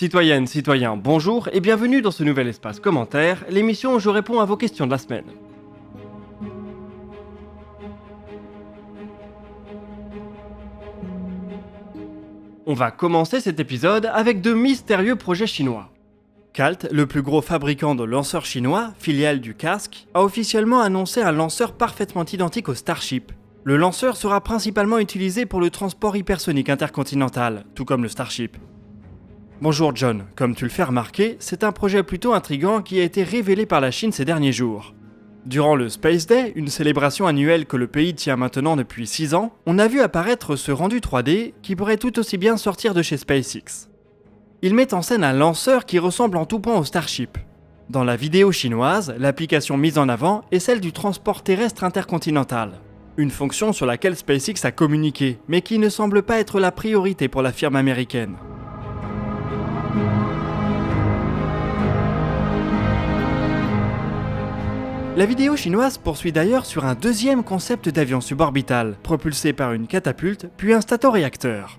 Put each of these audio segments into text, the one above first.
Citoyennes, citoyens, bonjour et bienvenue dans ce nouvel espace commentaire, l'émission où je réponds à vos questions de la semaine. On va commencer cet épisode avec de mystérieux projets chinois. Calt, le plus gros fabricant de lanceurs chinois, filiale du casque, a officiellement annoncé un lanceur parfaitement identique au Starship. Le lanceur sera principalement utilisé pour le transport hypersonique intercontinental, tout comme le Starship. Bonjour John, comme tu le fais remarquer, c'est un projet plutôt intriguant qui a été révélé par la Chine ces derniers jours. Durant le Space Day, une célébration annuelle que le pays tient maintenant depuis 6 ans, on a vu apparaître ce rendu 3D qui pourrait tout aussi bien sortir de chez SpaceX. Il met en scène un lanceur qui ressemble en tout point au Starship. Dans la vidéo chinoise, l'application mise en avant est celle du transport terrestre intercontinental. Une fonction sur laquelle SpaceX a communiqué, mais qui ne semble pas être la priorité pour la firme américaine. La vidéo chinoise poursuit d'ailleurs sur un deuxième concept d'avion suborbital, propulsé par une catapulte, puis un stato-réacteur.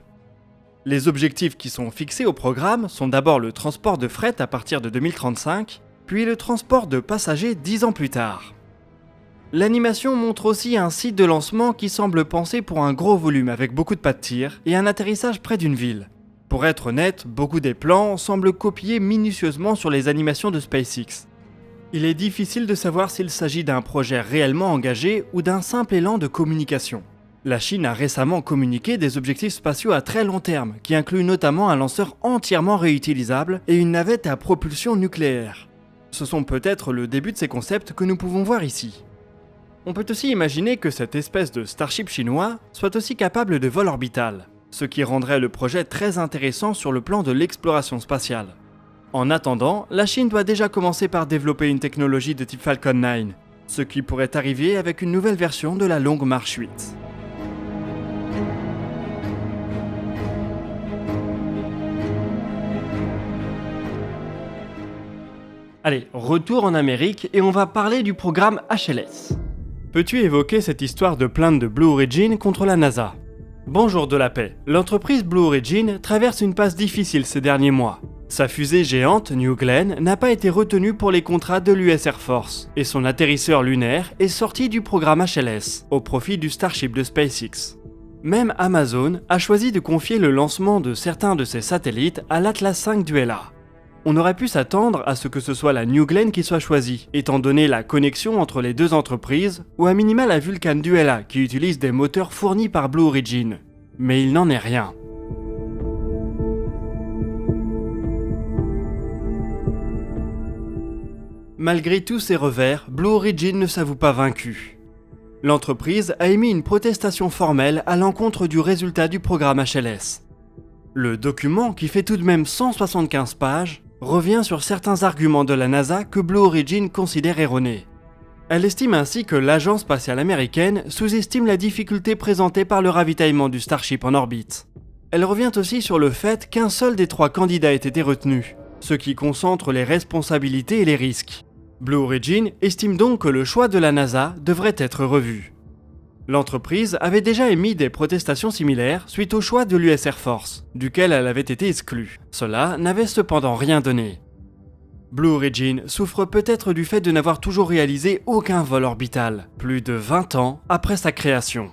Les objectifs qui sont fixés au programme sont d'abord le transport de fret à partir de 2035, puis le transport de passagers 10 ans plus tard. L'animation montre aussi un site de lancement qui semble pensé pour un gros volume avec beaucoup de pas de tir et un atterrissage près d'une ville. Pour être honnête, beaucoup des plans semblent copiés minutieusement sur les animations de SpaceX. Il est difficile de savoir s'il s'agit d'un projet réellement engagé ou d'un simple élan de communication. La Chine a récemment communiqué des objectifs spatiaux à très long terme, qui incluent notamment un lanceur entièrement réutilisable et une navette à propulsion nucléaire. Ce sont peut-être le début de ces concepts que nous pouvons voir ici. On peut aussi imaginer que cette espèce de Starship chinois soit aussi capable de vol orbital, ce qui rendrait le projet très intéressant sur le plan de l'exploration spatiale. En attendant, la Chine doit déjà commencer par développer une technologie de type Falcon 9, ce qui pourrait arriver avec une nouvelle version de la Longue Marche 8. Allez, retour en Amérique et on va parler du programme HLS. Peux-tu évoquer cette histoire de plainte de Blue Origin contre la NASA ? Bonjour de la paix, l'entreprise Blue Origin traverse une passe difficile ces derniers mois. Sa fusée géante New Glenn n'a pas été retenue pour les contrats de l'US Air Force et son atterrisseur lunaire est sorti du programme HLS au profit du Starship de SpaceX. Même Amazon a choisi de confier le lancement de certains de ses satellites à l'Atlas V d'ULA. On aurait pu s'attendre à ce que ce soit la New Glenn qui soit choisie, étant donné la connexion entre les deux entreprises, ou à minima la Vulcan d'ULA qui utilise des moteurs fournis par Blue Origin. Mais il n'en est rien. Malgré tous ces revers, Blue Origin ne s'avoue pas vaincu. L'entreprise a émis une protestation formelle à l'encontre du résultat du programme HLS. Le document, qui fait tout de même 175 pages, revient sur certains arguments de la NASA que Blue Origin considère erronés. Elle estime ainsi que l'agence spatiale américaine sous-estime la difficulté présentée par le ravitaillement du Starship en orbite. Elle revient aussi sur le fait qu'un seul des 3 candidats ait été retenu, ce qui concentre les responsabilités et les risques. Blue Origin estime donc que le choix de la NASA devrait être revu. L'entreprise avait déjà émis des protestations similaires suite au choix de l'US Air Force, duquel elle avait été exclue. Cela n'avait cependant rien donné. Blue Origin souffre peut-être du fait de n'avoir toujours réalisé aucun vol orbital, plus de 20 ans après sa création.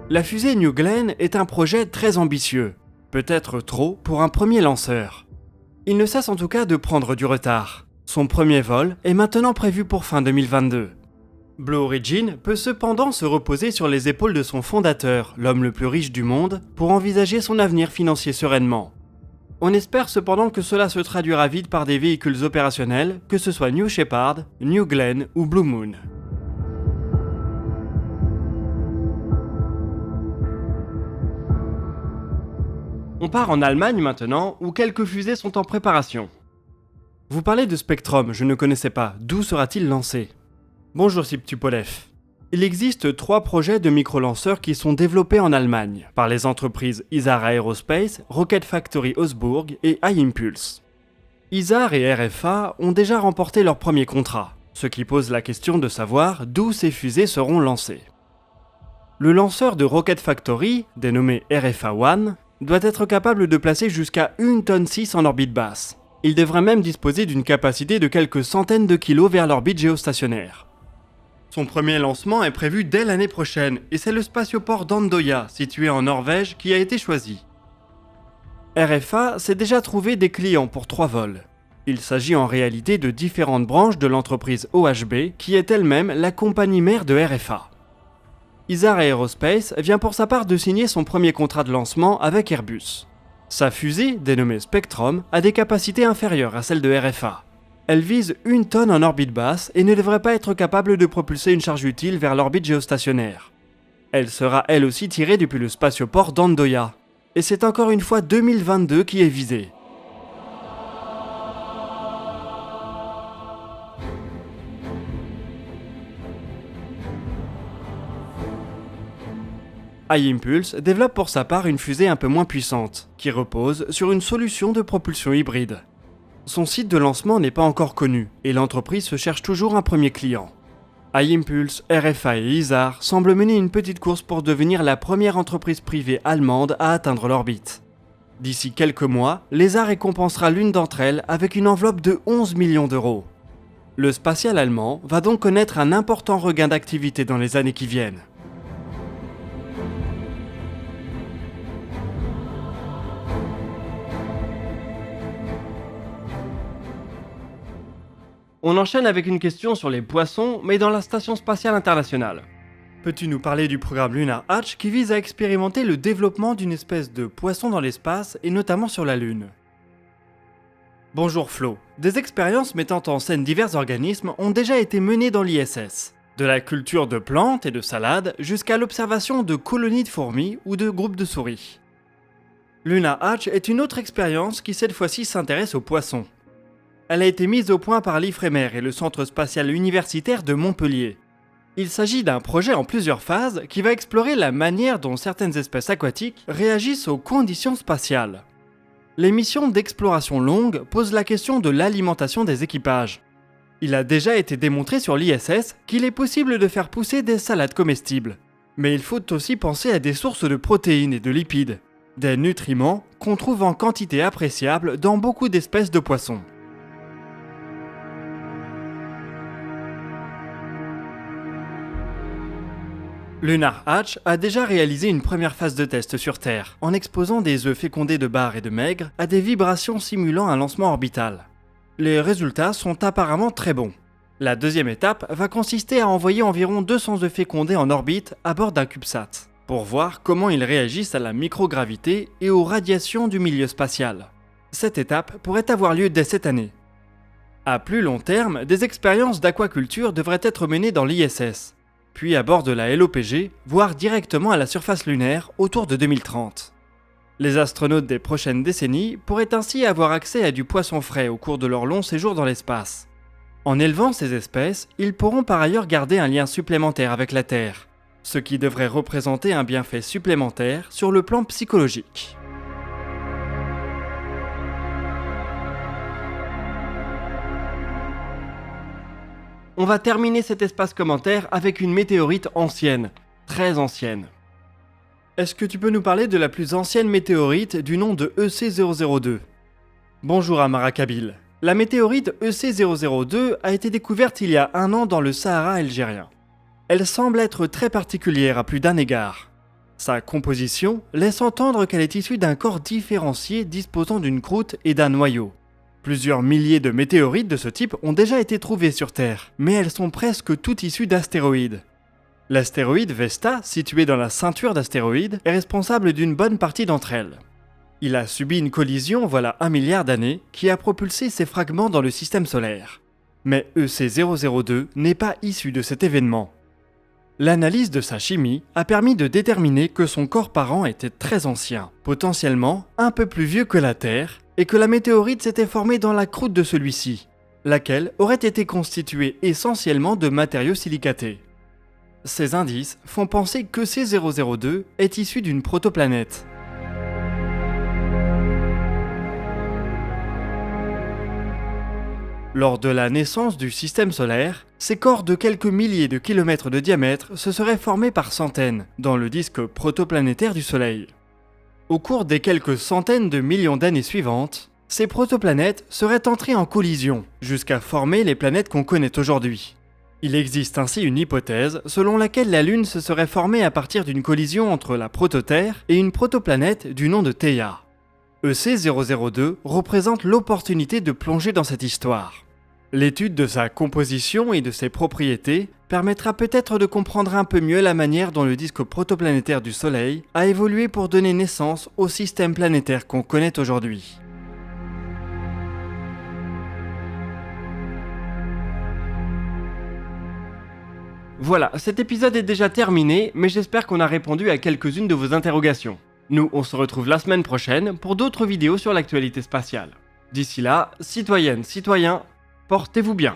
La fusée New Glenn est un projet très ambitieux, peut-être trop pour un premier lanceur. Il ne cesse en tout cas de prendre du retard. Son premier vol est maintenant prévu pour fin 2022. Blue Origin peut cependant se reposer sur les épaules de son fondateur, l'homme le plus riche du monde, pour envisager son avenir financier sereinement. On espère cependant que cela se traduira vite par des véhicules opérationnels, que ce soit New Shepard, New Glenn ou Blue Moon. On part en Allemagne maintenant, où quelques fusées sont en préparation. Vous parlez de Spectrum, je ne connaissais pas. D'où sera-t-il lancé ? Bonjour Siptupolev. Il existe 3 projets de micro-lanceurs qui sont développés en Allemagne, par les entreprises Isar Aerospace, Rocket Factory Augsburg et iImpulse. Isar et RFA ont déjà remporté leur premier contrat, ce qui pose la question de savoir d'où ces fusées seront lancées. Le lanceur de Rocket Factory, dénommé RFA-1, doit être capable de placer jusqu'à 1,6 tonne en orbite basse. Il devrait même disposer d'une capacité de quelques centaines de kilos vers l'orbite géostationnaire. Son premier lancement est prévu dès l'année prochaine et c'est le spatioport d'Andoya, situé en Norvège, qui a été choisi. RFA s'est déjà trouvé des clients pour 3 vols. Il s'agit en réalité de différentes branches de l'entreprise OHB, qui est elle-même la compagnie mère de RFA. Isar Aerospace vient pour sa part de signer son premier contrat de lancement avec Airbus. Sa fusée, dénommée Spectrum, a des capacités inférieures à celles de RFA. Elle vise 1 tonne en orbite basse et ne devrait pas être capable de propulser une charge utile vers l'orbite géostationnaire. Elle sera elle aussi tirée depuis le spatioport d'Andoya. Et c'est encore une fois 2022 qui est visé. iImpulse développe pour sa part une fusée un peu moins puissante, qui repose sur une solution de propulsion hybride. Son site de lancement n'est pas encore connu, et l'entreprise se cherche toujours un premier client. iImpulse, RFA et Isar semblent mener une petite course pour devenir la première entreprise privée allemande à atteindre l'orbite. D'ici quelques mois, l'ESA récompensera l'une d'entre elles avec une enveloppe de 11 millions d'euros. Le spatial allemand va donc connaître un important regain d'activité dans les années qui viennent. On enchaîne avec une question sur les poissons, mais dans la Station Spatiale Internationale. Peux-tu nous parler du programme Lunar Hatch qui vise à expérimenter le développement d'une espèce de poisson dans l'espace et notamment sur la Lune? Bonjour Flo. Des expériences mettant en scène divers organismes ont déjà été menées dans l'ISS. De la culture de plantes et de salades jusqu'à l'observation de colonies de fourmis ou de groupes de souris. Lunar Hatch est une autre expérience qui cette fois-ci s'intéresse aux poissons. Elle a été mise au point par l'IFREMER et le Centre spatial universitaire de Montpellier. Il s'agit d'un projet en plusieurs phases qui va explorer la manière dont certaines espèces aquatiques réagissent aux conditions spatiales. Les missions d'exploration longue posent la question de l'alimentation des équipages. Il a déjà été démontré sur l'ISS qu'il est possible de faire pousser des salades comestibles. Mais il faut aussi penser à des sources de protéines et de lipides, des nutriments qu'on trouve en quantité appréciable dans beaucoup d'espèces de poissons. Lunar Hatch a déjà réalisé une première phase de test sur Terre, en exposant des œufs fécondés de bar et de maigre à des vibrations simulant un lancement orbital. Les résultats sont apparemment très bons. La deuxième étape va consister à envoyer environ 200 œufs fécondés en orbite à bord d'un CubeSat, pour voir comment ils réagissent à la microgravité et aux radiations du milieu spatial. Cette étape pourrait avoir lieu dès cette année. À plus long terme, des expériences d'aquaculture devraient être menées dans l'ISS, puis à bord de la LOPG, voire directement à la surface lunaire autour de 2030. Les astronautes des prochaines décennies pourraient ainsi avoir accès à du poisson frais au cours de leur long séjour dans l'espace. En élevant ces espèces, ils pourront par ailleurs garder un lien supplémentaire avec la Terre, ce qui devrait représenter un bienfait supplémentaire sur le plan psychologique. On va terminer cet espace commentaire avec une météorite ancienne, très ancienne. Est-ce que tu peux nous parler de la plus ancienne météorite du nom de EC002? Bonjour Amara Kabil. La météorite EC002 a été découverte il y a 1 an dans le Sahara algérien. Elle semble être très particulière à plus d'un égard. Sa composition laisse entendre qu'elle est issue d'un corps différencié disposant d'une croûte et d'un noyau. Plusieurs milliers de météorites de ce type ont déjà été trouvées sur Terre, mais elles sont presque toutes issues d'astéroïdes. L'astéroïde Vesta, situé dans la ceinture d'astéroïdes, est responsable d'une bonne partie d'entre elles. Il a subi une collision voilà 1 milliard d'années qui a propulsé ces fragments dans le système solaire. Mais EC002 n'est pas issu de cet événement. L'analyse de sa chimie a permis de déterminer que son corps parent était très ancien, potentiellement un peu plus vieux que la Terre, et que la météorite s'était formée dans la croûte de celui-ci, laquelle aurait été constituée essentiellement de matériaux silicatés. Ces indices font penser que C002 est issu d'une protoplanète. Lors de la naissance du système solaire, ces corps de quelques milliers de kilomètres de diamètre se seraient formés par centaines dans le disque protoplanétaire du Soleil. Au cours des quelques centaines de millions d'années suivantes, ces protoplanètes seraient entrées en collision jusqu'à former les planètes qu'on connaît aujourd'hui. Il existe ainsi une hypothèse selon laquelle la Lune se serait formée à partir d'une collision entre la prototerre et une protoplanète du nom de Theia. EC002 représente l'opportunité de plonger dans cette histoire. L'étude de sa composition et de ses propriétés permettra peut-être de comprendre un peu mieux la manière dont le disque protoplanétaire du Soleil a évolué pour donner naissance au système planétaire qu'on connaît aujourd'hui. Voilà, cet épisode est déjà terminé, mais j'espère qu'on a répondu à quelques-unes de vos interrogations. Nous, on se retrouve la semaine prochaine pour d'autres vidéos sur l'actualité spatiale. D'ici là, citoyennes, citoyens, portez-vous bien.